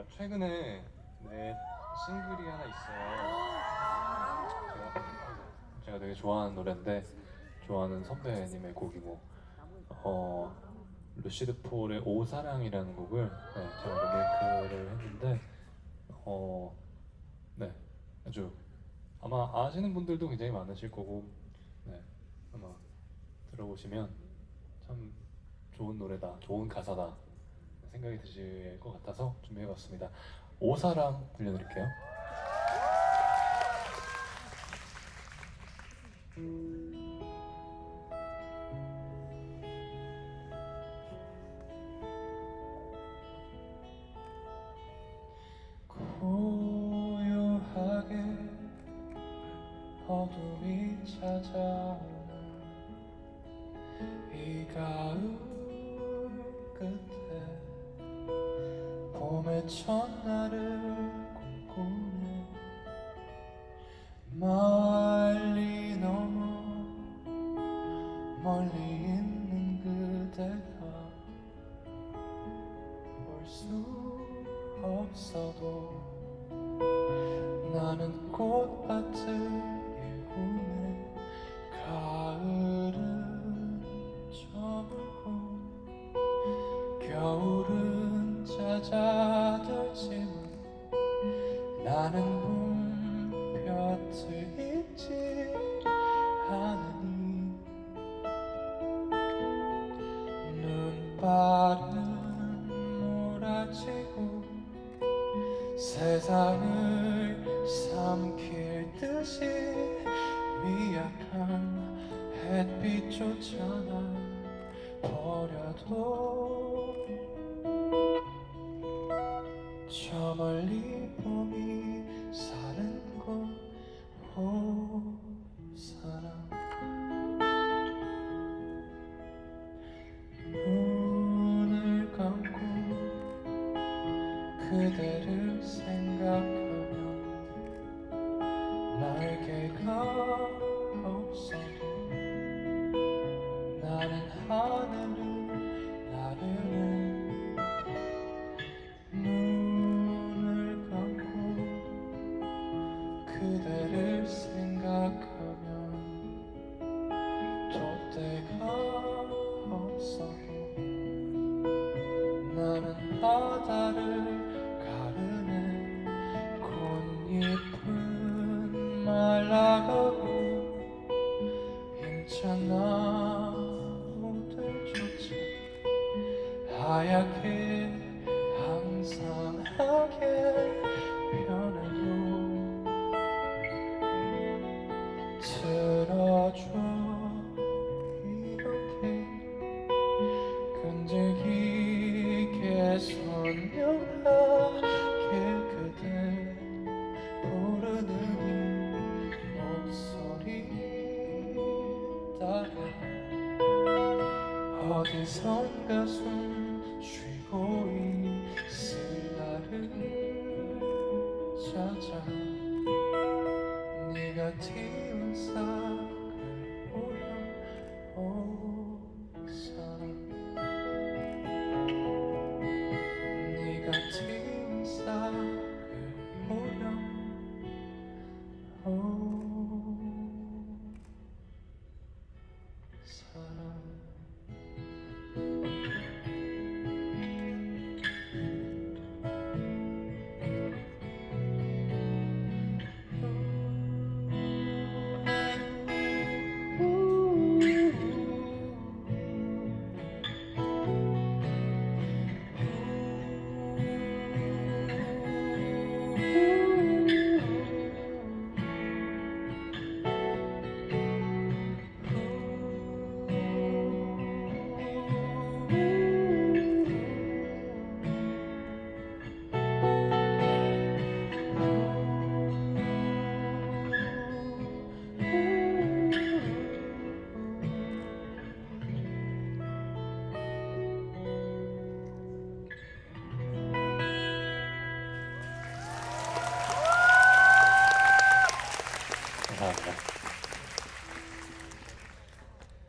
제가 최근에 내 싱글이 하나 있어요. 제가 되게 좋아하는 노래인데, 좋아하는 선배님의 곡이고, 루시드 폴의 오사랑이라는 곡을 제가 리메이크를 했는데, 네, 아주 아마 아시는 분들도 굉장히 많으실 거고, 네, 아마 들어보시면 참 좋은 노래다, 좋은 가사다 생각이 드실 것 같아서 준비해봤습니다. 오사랑 들려드릴게요. 고요하게 어둠이 찾아오는 이 가을 끝에 봄의 첫날을 꿈꾸네. 멀리 너무 멀리 있는 그대가 볼 수 없어도 나는 꽃밭을 일구네. 가을은 저물고 겨울은 잦아들지만 나는 봄볕을 잊지 않으니 눈발은 몰아치고 세상을 삼킬 듯이 미약한 햇빛조차 날 버려도 저 멀리 봄이 사는 곳 오사랑. 눈을 감고 그대를 생각하면 날개가 없어도 나는 하늘을 나르네. 눈을 감고 그대를 생각하면 돛대가 없어도 나는 바다를 가르네. 꽃잎은 말라가고 힘찬 나무들조차 하얗게 항상 하게 변해도 들어줘 이렇게 끈질기게 선명하게 그대 부르는 목소리 따라 어디선가 숨 쉬고 있